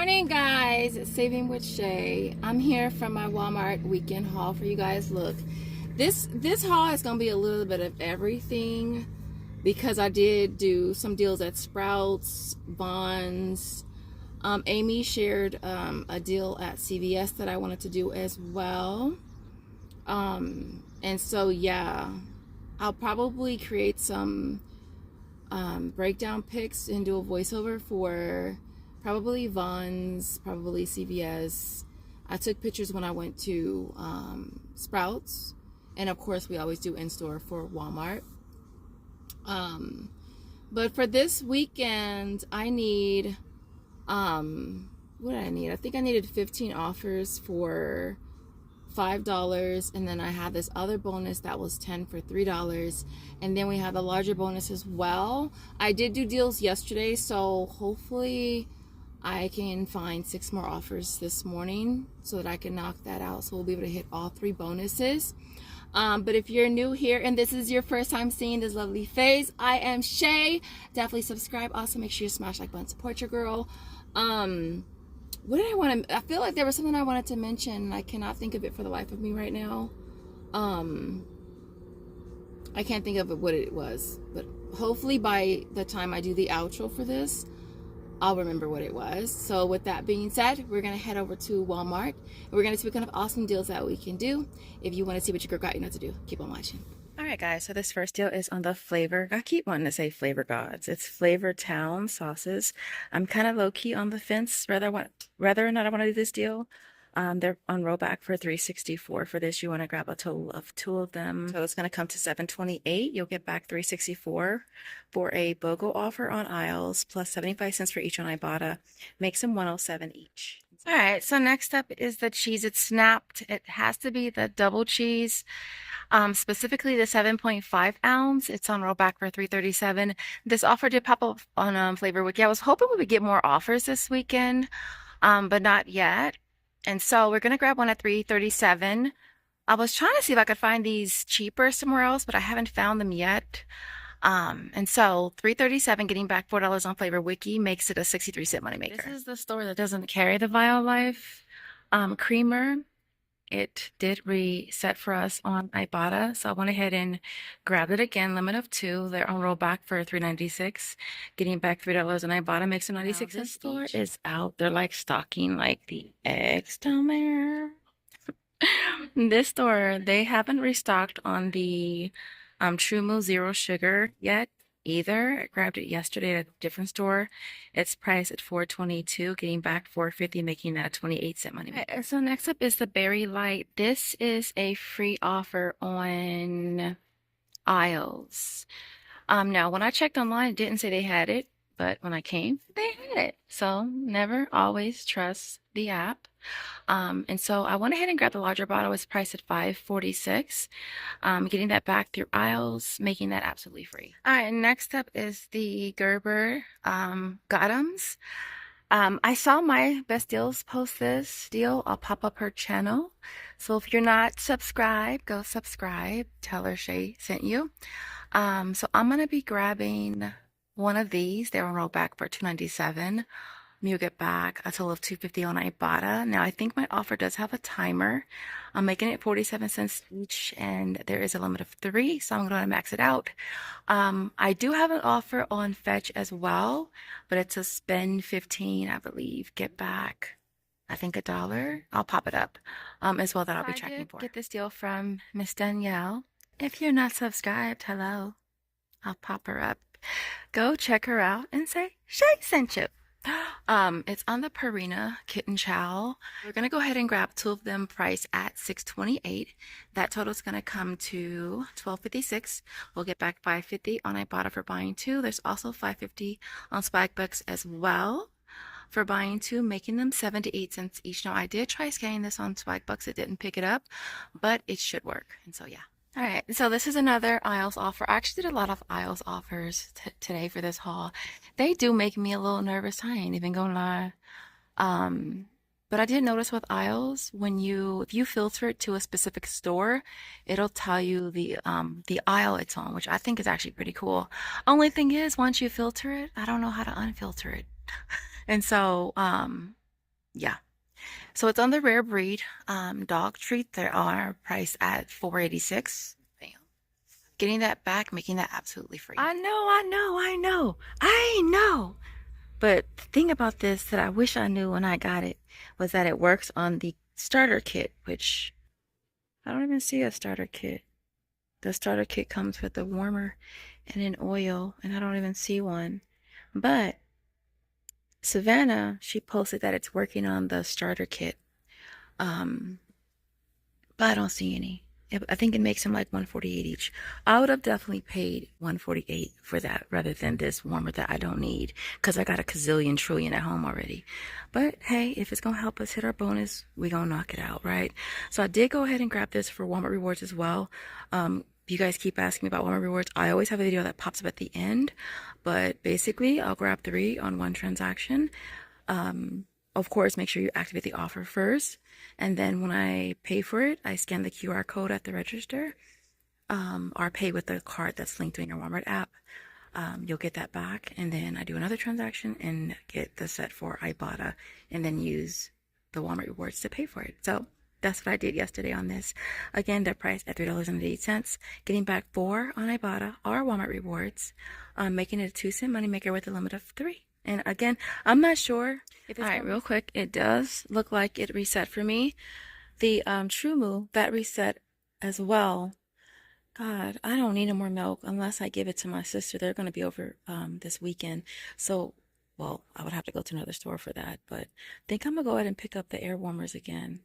morning, guys. It's Saving with Shay. I'm here from my Walmart weekend haul for you guys. Look, this haul is gonna be a little bit of everything because I did do some deals at Sprouts, Vons. Amy shared a deal at CVS that I wanted to do as well. And so yeah, I'll probably create some breakdown pics and do a voiceover for probably Vons, probably CVS. I took pictures when I went to Sprouts, and of course we always do in-store for Walmart. But for this weekend, I need what did I need? I think I needed 15 offers for $5, and then I had this other bonus that was 10 for $3, and then we have the larger bonus as well. I did do deals yesterday, so hopefully I can find 6 more offers this morning so that I can knock that out, so we'll be able to hit all 3 bonuses. But if you're new here and this is your first time seeing this lovely face, I am Shay. Definitely subscribe. Also make sure you smash like button, support your girl. What did I want to, I feel like there was something I wanted to mention and I cannot think of it for the life of me right now. I can't think of what it was, but hopefully by the time I do the outro for this, I'll remember what it was. So with that being said, we're going to head over to Walmart and we're going to see what kind of awesome deals that we can do. If you want to see what your girl got, you know what to do. Keep on watching. All right, guys, so this first deal is on the flavor. I keep wanting to say Flavor Gods. It's Flavor Town sauces. I'm kind of low-key on the fence whether or not I want to do this deal. They're on rollback for $3.64 for this. You want to grab a total of 2 of them. So it's going to come to $7.28. You'll get back $3.64 for a BOGO offer on aisles, plus 75 cents for each on Ibotta. Makes them $107 each. All right, so next up is the cheese. It's snapped. It has to be the double cheese. Specifically the 7.5 ounce. It's on rollback for $3.37. This offer did pop up on Flavor Wiki. I was hoping we would get more offers this weekend, but not yet. And so we're gonna grab one at $3.37. I was trying to see if I could find these cheaper somewhere else, but I haven't found them yet. And so $3.37, getting back $4 on Flavor Wiki makes it a 63-cent moneymaker. This is the store that doesn't carry the Violife creamer. It did reset for us on Ibotta, so I went ahead and grabbed it again. Limit of 2. They're on rollback for $3.96. Getting back $3 on Ibotta makes it 96 cents. This store is out. They're like stocking like the eggs down there. This store, they haven't restocked on the True Moo Zero Sugar yet either. I grabbed it yesterday at a different store. It's priced at $4.22, getting back $4.50, making that a 28-cent money. Right, so next up is the Berry Light. This is a free offer on aisles. Now when I checked online, it didn't say they had it, but when I came, they had it. So never always trust the app. And so I went ahead and grabbed the larger bottle. It's priced at $5.46. Getting that back through aisles, making that absolutely free. All right, next up is the Gerber Gottoms. I saw my Best Deals post this deal. I'll pop up her channel. So if you're not subscribed, go subscribe. Tell her Shay sent you. So I'm going to be grabbing one of these. They're on rollback for $2.97. You'll get back a total of $2.50 on Ibotta. Now, I think my offer does have a timer. I'm making it 47 cents each, and there is a limit of 3, so I'm going to max it out. I do have an offer on Fetch as well, but it's a spend 15, I believe. Get back, I think, $1. I'll pop it up as well that I'll be tracking for. Get this deal from Miss Danielle. If you're not subscribed, hello. I'll pop her up. Go check her out and say, Shay sent you. It's on the Purina Kitten Chow. We're gonna go ahead and grab 2 of them, priced at $6.28. That total is gonna come to $12.56. We'll get back $5.50 on Ibotta for buying 2. There's also $5.50 on Swagbucks as well for buying 2, making them 78 cents each. Now I did try scanning this on Swagbucks. It didn't pick it up, but it should work. And so yeah. All right, so this is another aisles offer. I actually did a lot of aisles offers today for this haul. They do make me a little nervous. I ain't even gonna lie. But I did notice with aisles, if you filter it to a specific store, it'll tell you the aisle it's on, which I think is actually pretty cool. Only thing is, once you filter it, I don't know how to unfilter it. And so Yeah. So it's on the rare breed dog treat. They are priced at $4.86. Bam. Getting that back, making that absolutely free. I know. But the thing about this that I wish I knew when I got it was that it works on the starter kit, which I don't even see a starter kit. The starter kit comes with a warmer and an oil, and I don't even see one. But Savannah, she posted that it's working on the starter kit. Um, but I don't see any. I think it makes them like 148 each. I would have definitely paid 148 for that rather than this warmer that I don't need because I got a gazillion trillion at home already. But hey, if it's gonna help us hit our bonus, we gonna knock it out, right? So I did go ahead and grab this for Walmart Rewards as well. You guys keep asking me about Walmart Rewards. I always have a video that pops up at the end, but basically I'll grab 3 on one transaction. Of course, make sure you activate the offer first. And then when I pay for it, I scan the QR code at the register, or pay with the card that's linked in your Walmart app. You'll get that back. And then I do another transaction and get the set for Ibotta and then use the Walmart rewards to pay for it. So that's what I did yesterday on this. Again, the price at $3.08, getting back 4 on Ibotta or Walmart rewards, making it a 2-cent moneymaker with a limit of 3. And again, I'm not sure if it's all right. Real quick, it does look like it reset for me. The TrueMove that reset as well. God, I don't need no more milk unless I give it to my sister. They're going to be over this weekend, so well, I would have to go to another store for that. But I think I'm gonna go ahead and pick up the air warmers again,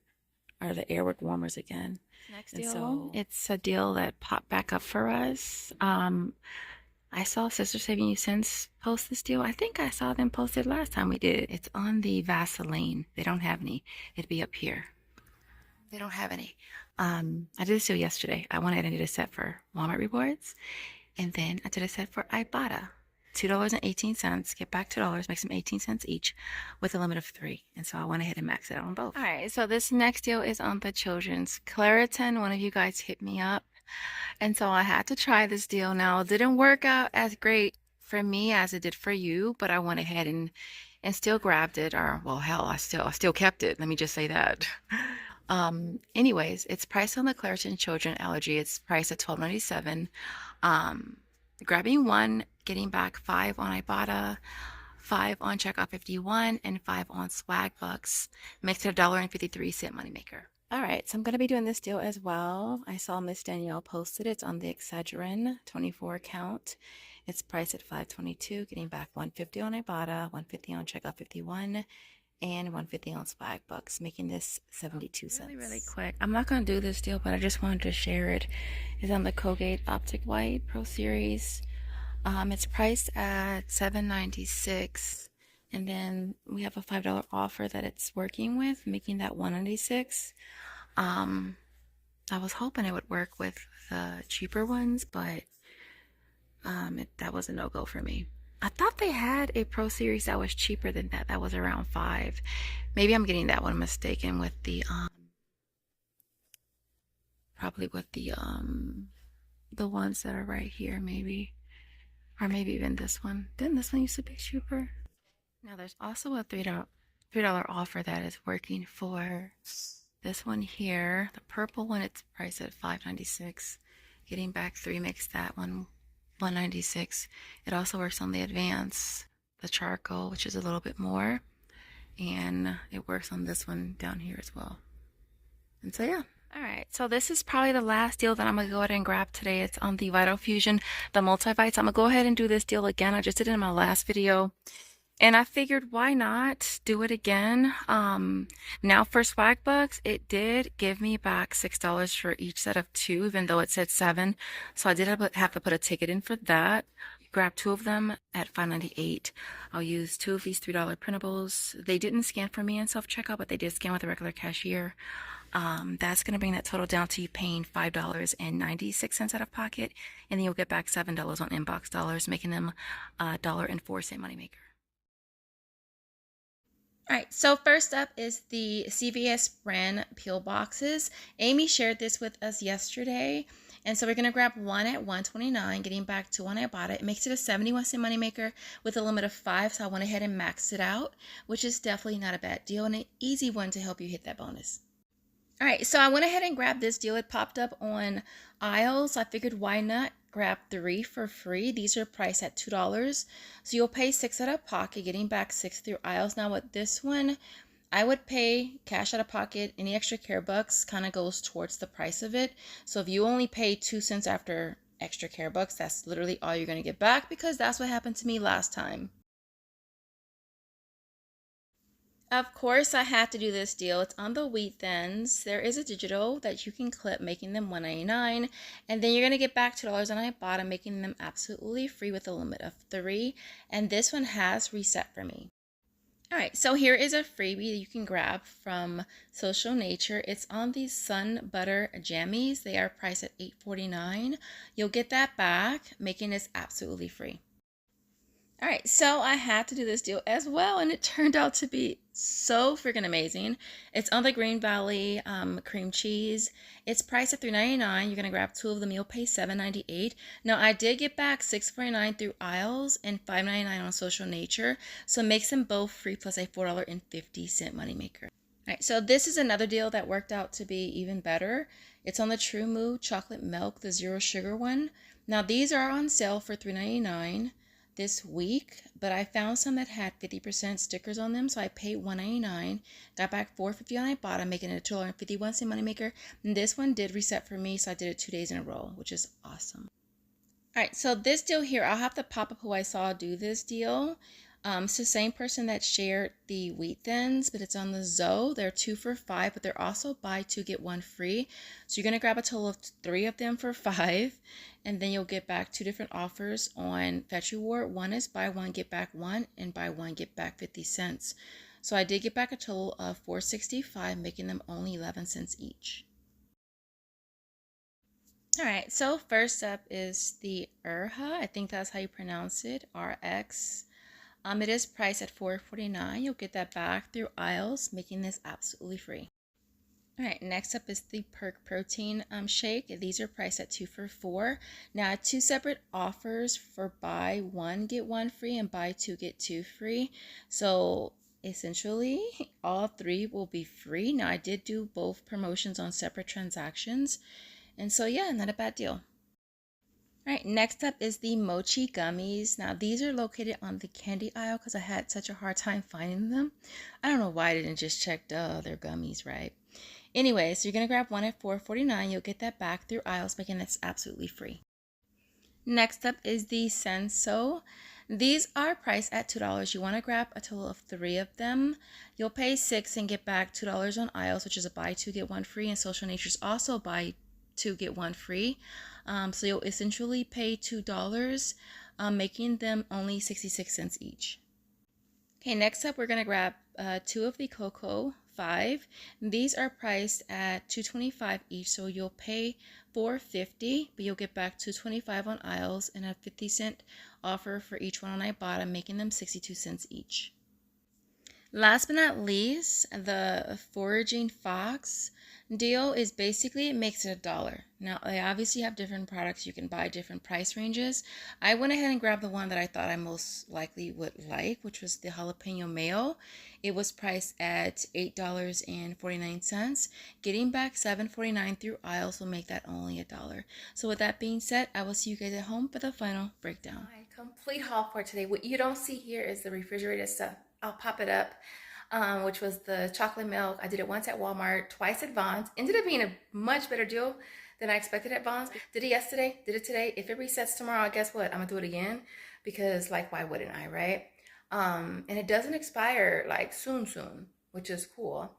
or the airwick warmers again. Next And deal, so it's a deal that popped back up for us. I saw Sister Saving You Since post this deal. I think I saw them post it last time we did it. It's on the Vaseline. They don't have any. It'd be up here. They don't have any. I did this deal yesterday. I went ahead and did a set for Walmart Rewards, and then I did a set for Ibotta. $2.18. Get back $2, makes them 18 cents each with a limit of 3. And so I went ahead and maxed it out on both. All right, so this next deal is on the children's. Claritin, one of you guys hit me up. And so I had to try this deal. Now, it didn't work out as great for me as it did for you, but I went ahead and still grabbed it. Or well, hell, I still kept it. Let me just say that. Anyways, it's priced on the Claritin Children Allergy. It's priced at $12.97. Grabbing 1, getting back 5 on Ibotta, 5 on Checkout 51, and 5 on Swagbucks. Makes it $1.53 moneymaker. All right, so I'm going to be doing this deal as well. I saw Miss Danielle posted. It's on the Excedrin 24 count. It's priced at $5.22, getting back $1.50 on Ibotta, $1.50 on Checkout 51, and $1.50 on Swagbucks, making this 72 cents. Really quick. I'm not going to do this deal, but I just wanted to share it. It's on the Colgate Optic White Pro Series. It's priced at $7.96. And then we have a $5 offer that it's working with, making that $1.96. I was hoping it would work with the cheaper ones, but that was a no-go for me. I thought they had a Pro Series that was cheaper than that. That was around 5. Maybe I'm getting that one mistaken with the probably with the ones that are right here, maybe. Or maybe even this one. Didn't this one used to be cheaper? Now there's also a $3 offer that is working for this one here. The purple one, it's priced at $5.96. Getting back 3 makes that one $1.96. It also works on the Advance, the charcoal, which is a little bit more. And it works on this one down here as well. And so yeah. All right, so this is probably the last deal that I'm gonna go ahead and grab today. It's on the Vital Fusion, the multivites. I'm gonna go ahead and do this deal again. I just did it in my last video. And I figured, why not do it again? Now for Swagbucks, it did give me back $6 for each set of 2, even though it said 7. So I did have to put a ticket in for that. Grab 2 of them at $5.98. I'll use 2 of these $3 printables. They didn't scan for me in self-checkout, but they did scan with a regular cashier. That's going to bring that total down to you paying $5.96 out of pocket, and then you'll get back $7 on inbox dollars, making them $1.04 moneymaker. All right, so first up is the CVS brand peel boxes. Amy shared this with us yesterday, And so we're going to grab one at 129, getting back to one I bought it. It makes it a 71-cent moneymaker with a limit of 5, so I went ahead and maxed it out, which is definitely not a bad deal and an easy one to help you hit that bonus. All right, so I went ahead and grabbed this deal. It popped up on aisles. I figured why not grab 3 for free. These are priced at $2. So you'll pay 6 out of pocket, getting back 6 through aisles. Now with this one, I would pay cash out of pocket. Any extra care bucks kind of goes towards the price of it. So if you only pay 2 cents after extra care bucks, that's literally all you're going to get back, because that's what happened to me last time. Of course, I had to do this deal. It's on the wheat thins. There is a digital that you can clip, making them $1.99, and then you're gonna get back $2 on Ibotta, making them absolutely free with a limit of 3. And this one has reset for me. All right, so here is a freebie that you can grab from Social Nature. It's on these Sun Butter Jammies. They are priced at $8.49. You'll get that back, making this absolutely free. All right, so I had to do this deal as well, and it turned out to be so freaking amazing. It's on the Green Valley cream cheese. It's priced at $3.99. You're gonna grab 2 of them. You'll pay $7.98. Now I did get back $6.49 through aisles and $5.99 on Social Nature, so it makes them both free plus a $4.50 moneymaker. All right, so this is another deal that worked out to be even better. It's on the True Moo chocolate milk, the zero sugar one. Now these are on sale for $3.99 this week, but I found some that had 50% stickers on them, so I paid $1.99, got back $4.50 on Ibotta, making it a $2.51 moneymaker. And this one did reset for me, so I did it 2 days in a row, which is awesome. All right, so this deal here, I'll have to pop up who I saw do this deal. It's the same person that shared the wheat thins, but it's on the Zoe. They're 2 for $5, but they're also buy 2 get 1 free. So you're gonna grab a total of 3 of them for $5, and then you'll get back 2 different offers on Fetch Reward. One is buy 1 get back 1, and buy 1 get back 50 cents. So I did get back a total of $4.65, making them only 11 cents each. All right, so first up is the Urha. I think that's how you pronounce it, RX. It is priced at $4.49. You'll get that back through aisles, making this absolutely free. All right, next up is the Perk Protein Shake. These are priced at 2 for $4. Now, 2 separate offers for buy 1 get 1 free and buy 2 get 2 free. So essentially, all 3 will be free. Now, I did do both promotions on separate transactions. And so, yeah, not a bad deal. All right, next up is the mochi gummies. Now, these are located on the candy aisle because I had such a hard time finding them. I don't know why I didn't just check the other gummies, right? Anyway, so you're going to grab one at $4.49. You'll get that back through aisles, making this absolutely free. Next up is the Senso. These are priced at $2. You want to grab a total of 3 of them. You'll pay $6 and get back $2 on aisles, which is a buy 2 get 1 free, and Social Nature's also buy 2 get 1 free. So you'll essentially pay $2, making them only 66 cents each. Okay, next up we're gonna grab 2 of the Cocoa 5. These are priced at $2.25 each, so you'll pay $4.50, but you'll get back $2.25 on aisles and a 50-cent offer for each one on Ibotta, making them 62 cents each. Last but not least, the Foraging Fox deal is basically, it makes it $1. Now, they obviously have different products. You can buy different price ranges. I went ahead and grabbed the one that I thought I most likely would like, which was the jalapeno mayo. It was priced at $8.49. Getting back $7.49 through aisles will make that only $1. So with that being said, I will see you guys at home for the final breakdown. My complete haul for today. What you don't see here is the refrigerated stuff. I'll pop it up, which was the chocolate milk. I did it once at Walmart, twice at Vons. Ended up being a much better deal than I expected at Vons. Did it yesterday, did it today. If it resets tomorrow, guess what? I'm gonna do it again because, like, why wouldn't I, right? And it doesn't expire like soon, which is cool.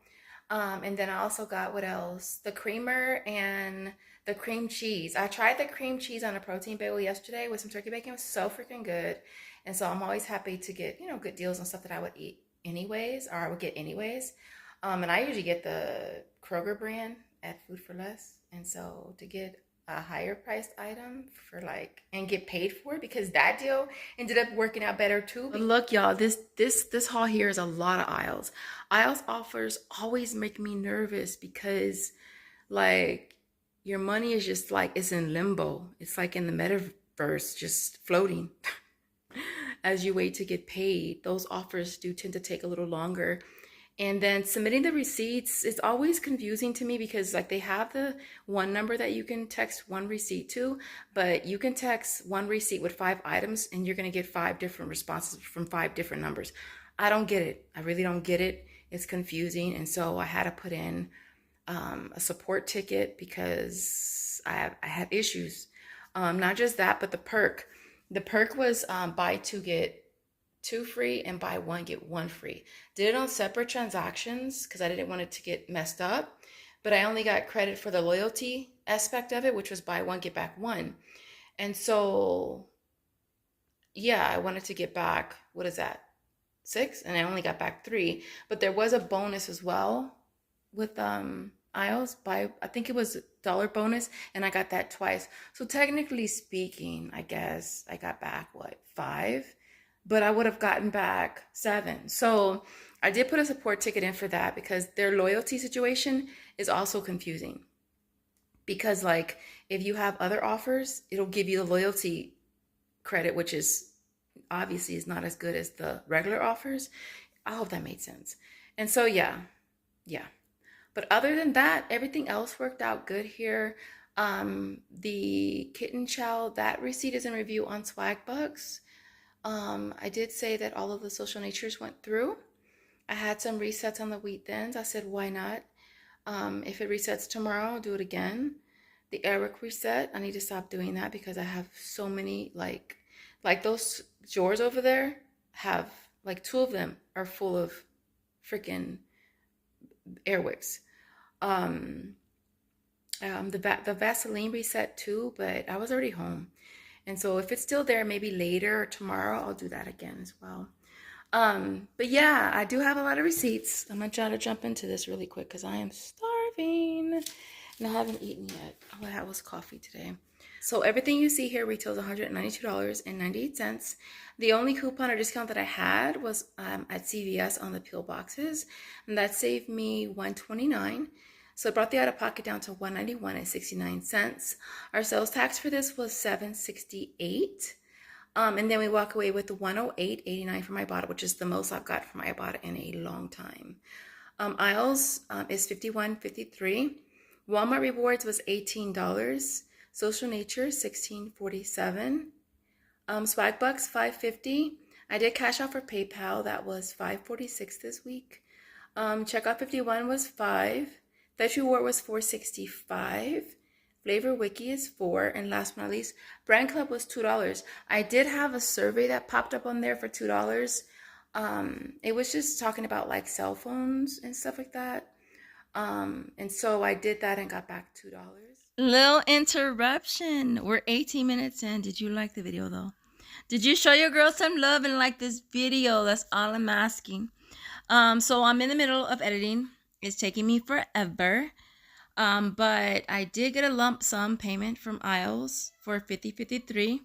And then I also got, what else? The creamer and the cream cheese. I tried the cream cheese on a protein bagel yesterday with some turkey bacon. It was so freaking good. And so I'm always happy to get, good deals on stuff that I would eat anyways, or I would get anyways. And I usually get the Kroger brand at Food for Less. And so to get a higher priced item for and get paid for it, because that deal ended up working out better too. But look, y'all, this haul here is a lot of aisles. Aisles offers always make me nervous because your money is just like it's in limbo. It's like in the metaverse, just floating as you wait to get paid. Those offers do tend to take a little longer. And then submitting the receipts is always confusing to me because like they have the one number that you can text one receipt to, but you can text one receipt with 5 items and you're going to get 5 different responses from 5 different numbers. I don't get it. I really don't get it. It's confusing. And so I had to put in a support ticket because I have issues. Not just that, but the perk. The perk was buy two get two free and buy one get one free. Did it on separate transactions because I didn't want it to get messed up, but I only got credit for the loyalty aspect of it, which was buy one get back one. And so yeah, I wanted to get back, what is that, 6, and I only got back 3. But there was a bonus as well with aisles by, I think it was dollar bonus, and I got that twice. So technically speaking, I guess I got back what, 5, but I would have gotten back 7. So I did put a support ticket in for that because their loyalty situation is also confusing. Because like if you have other offers, it'll give you the loyalty credit, which is obviously is not as good as the regular offers. I hope that made sense. And so yeah. But other than that, everything else worked out good here. The kitten chow, that receipt is in review on Swagbucks. I did say that all of the social natures went through. I had some resets on the wheat thins. I said, why not? If it resets tomorrow, I'll do it again. The Eric reset, I need to stop doing that because I have so many, like those drawers over there have, like 2 of them are full of freaking Airwicks. The Vaseline reset too, but I was already home. And so if it's still there, maybe later or tomorrow, I'll do that again as well. But yeah, I do have a lot of receipts. I'm gonna try to jump into this really quick because I am starving and I haven't eaten yet. All I had was coffee today. So everything you see here retails $192.98. The only coupon or discount that I had was at CVS on the peel boxes, and that saved me $129. So it brought the out-of-pocket down to $191.69. Our sales tax for this was $768. And then we walk away with the $108.89 from Ibotta, which is the most I've got from Ibotta in a long time. Aisles is $51.53. Walmart rewards was $18. Social Nature $16.47. Swagbucks $5.50. I did cash out for PayPal. That was $5.46 this week. Checkout 51 was $5. Fetch Reward was $4.65. Flavor Wiki is $4. And last but not least, Brand Club was $2. I did have a survey that popped up on there for $2. It was just talking about like cell phones and stuff like that. And so I did that and got back $2. Little interruption. We're 18 minutes in. Did you like the video though? Did you show your girl some love and like this video? That's all I'm asking. So I'm in the middle of editing. It's taking me forever. But I did get a lump sum payment from Isles for $50.53.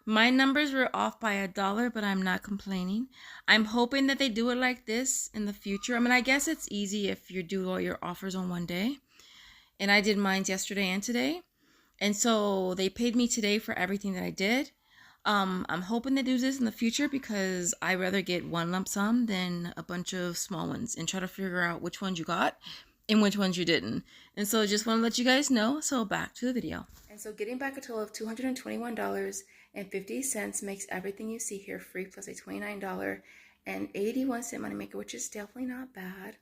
My numbers were off by $1, but I'm not complaining. I'm hoping that they do it like this in the future. I mean, I guess it's easy if you do all your offers on one day. And I did mine yesterday and today. And so they paid me today for everything that I did. I'm hoping they do this in the future because I'd rather get one lump sum than a bunch of small ones and try to figure out which ones you got and which ones you didn't. And so just want to let you guys know. So back to the video. And so getting back a total of $221.50 makes everything you see here free plus a $29.81 money maker, which is definitely not bad.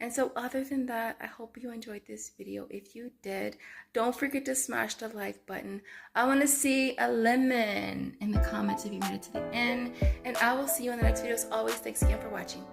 And so other than that, I hope you enjoyed this video. If you did, don't forget to smash the like button. I want to see a lemon in the comments if you made it to the end. And I will see you in the next video. As always, thanks again for watching.